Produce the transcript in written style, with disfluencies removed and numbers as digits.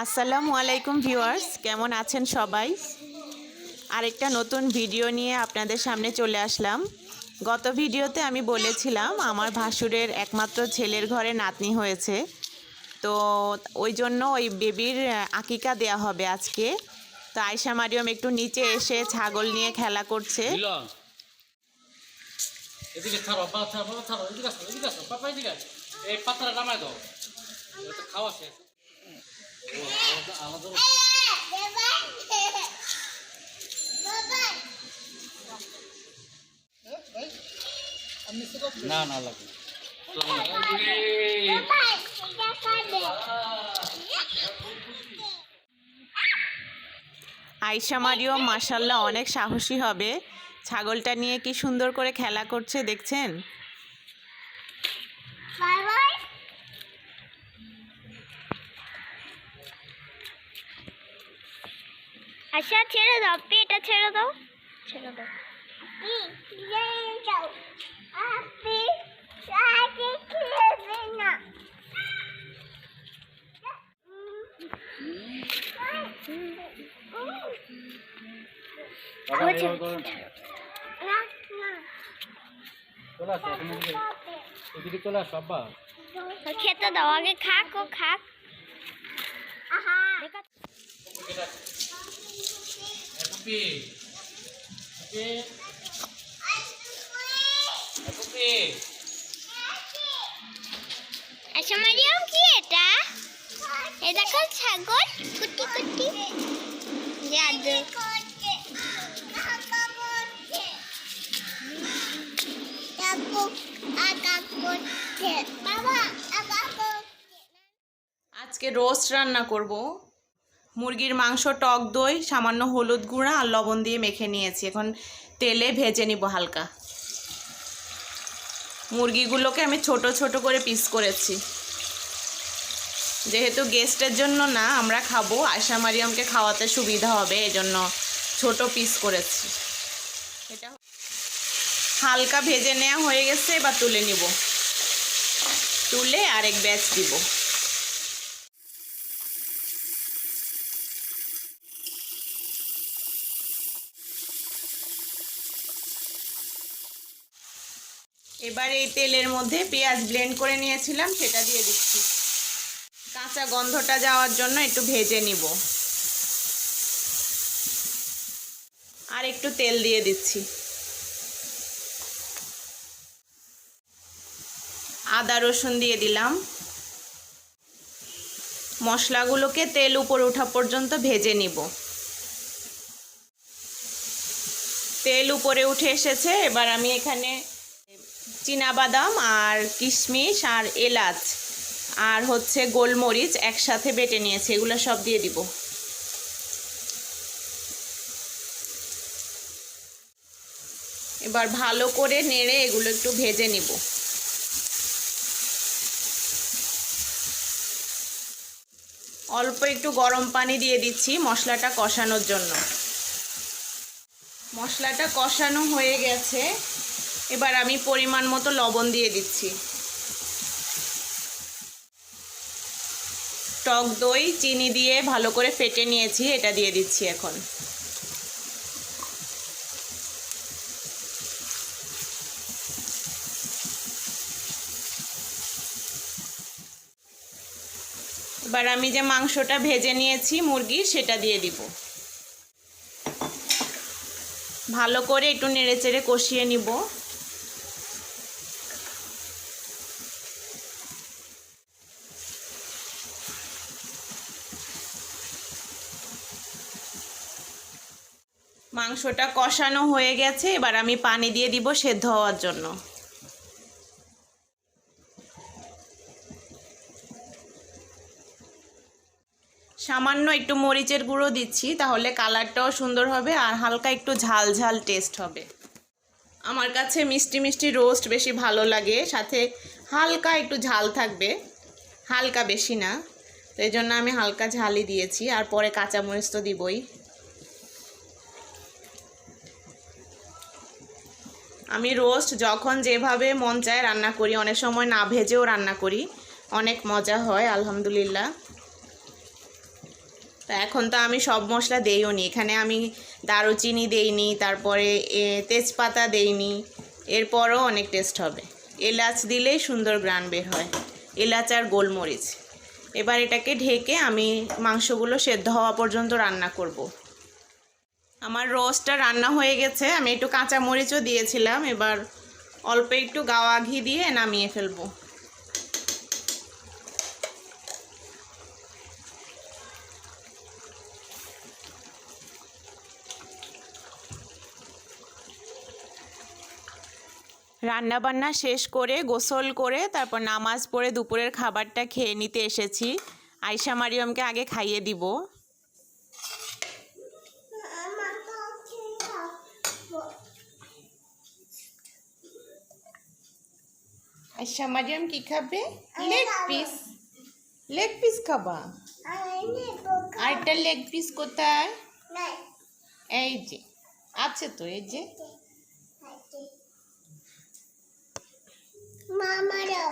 আসসালামু আলাইকুম ভিউয়ার্স, কেমন আছেন সবাই? আরেকটা নতুন ভিডিও নিয়ে আপনাদের সামনে চলে আসলাম। গত ভিডিওতে আমি বলেছিলাম আমার ভাসুরের একমাত্র ছেলের ঘরে নাতনি হয়েছে, তো ওই জন্য ওই বেবির আকিকা দেয়া হবে আজকে। তো আয়শা মারিয়ম একটু নিচে এসে ছাগল নিয়ে খেলা করছে। এদিকে ছাড়ো, ছাড়ো, এদিকে আসো, পাপা এদিকে আসো। এই পাতাটা নামায় দাও, এটা খাওয়া শেষ। আলাদা না না লাগবে। আয়শা মারিয়ম মাশাআল্লাহ অনেক সাহসী হবে। ছাগলটা নিয়ে কি সুন্দর করে খেলা করছে দেখছেন? আচ্ছা ছেড়ে দাও, পেটা ছেড়ে দাও, ছেড়ে দাও। চলে আসো আব্বা। খেতে দাও, আগে খাক, ও খাক। আচ্ছা মারিয়াম, কি এটা? এই দেখো ছাগল কুটি কুটি জাদু। আজকে রোস্ট রান্না করব। মুরগির মাংস, টক দই, সামান্য হলুদ গুঁড়া আর লবণ দিয়ে মেখে নিয়েছি। এখন তেলে ভেজে নিব হালকা। মুরগিগুলোকে আমি ছোট ছোট করে পিস করেছি, যেহেতু গেস্টের জন্য না, আমরা খাবো, আয়শা মারিয়ামকে খাওয়াতে সুবিধা হবে, এজন্য ছোট পিস করেছি। এটা হালকা ভেজে নেওয়া হয়ে গেছে, এবার তুলে নিব। তুলে আরেক ব্যাচ দিব। এবার এই তেলের মধ্যে পেঁয়াজ ব্লেন্ড করে নিয়েছিলাম, সেটা দিয়ে দিচ্ছি। কাঁচা গন্ধটা যাওয়ার জন্য একটু ভেজে নিব। আর একটু তেল দিয়ে দিচ্ছি। আদা রসুন দিয়ে দিলাম। মশলাগুলোকে তেল উপরে ওঠা পর্যন্ত ভেজে নিব। তেল উপরে উঠে এসেছে, এবার আমি এখানে চীনাবাদাম আর কিশমিশ আর এলাচ আর গোলমরিচ একসাথে বেটে নিয়েছি, এগুলো সব দিয়ে দিব। এবার ভালো করে নেড়ে এগুলো একটু ভেজে নিব। অল্প একটু গরম পানি দিয়ে দিচ্ছি মশলাটা কষানোর জন্য। মশলাটা কষানো হয়ে গেছে, এবার আমি পরিমাণ মতো লবণ দিয়ে দিচ্ছি। টক দই চিনি দিয়ে ভালো করে ফেটে নিয়েছি, এটা দিয়ে দিচ্ছি এখন। এবার আমি যে মাংসটা ভেজে নিয়েছি মুরগি, সেটা দিয়ে দিব। ভালো করে একটু নেড়েচেড়ে কষিয়ে নিব। মাংসটা কষানো হয়ে গেছে, এবার আমি পানি দিয়ে দিব সেদ্ধ হওয়ার জন্য। সামান্য একটু মরিচের গুঁড়ো দিচ্ছি, তাহলে কালারটাও সুন্দর হবে আর হালকা একটু ঝাল ঝাল টেস্ট হবে। আমার কাছে মিষ্টি মিষ্টি রোস্ট বেশি ভালো লাগে, সাথে হালকা একটু ঝাল থাকবে, হালকা বেশি না, তো এই জন্য আমি হালকা ঝালই দিয়েছি। আর পরে কাঁচামরিচ তো দিবই। আমি রোস্ট যখন যেভাবে মন চায় রান্না করি, অনেক সময় না ভেজেও রান্না করি, অনেক মজা হয় আলহামদুলিল্লাহ। তো এখন তো আমি সব মশলা দেইও নি, এখানে আমি দারুচিনি দেইনি, তারপরে তেজপাতা দেইনি, এরপরও অনেক টেস্ট হবে। এলাচ দিলেই সুন্দর গ্রান বের হয়, এলাচ আর গোলমরিচ। এবার এটাকে ঢেকে আমি মাংসগুলো সেদ্ধ হওয়া পর্যন্ত রান্না করব। আমার রোস্টটা রান্না হয়ে গেছে, আমি একটু কাঁচা মরিচও দিয়েছিলাম। এবার অল্প একটু গাওয়া ঘি দিয়ে নামিয়ে ফেলবো। রান্না বান্না শেষ করে গোসল করে তারপর নামাজ পড়ে দুপুরের খাবারটা খেয়ে নিতে এসেছি। আয়শা মারিয়মকে আগে খাইয়ে দিব। আয়শা মারিয়ম কি খাবে? Leg piece. লেগ পিস খাবা? আরেকটা লেগ পিস কোথায়? এই যে আছে তো, এই যে। মামারও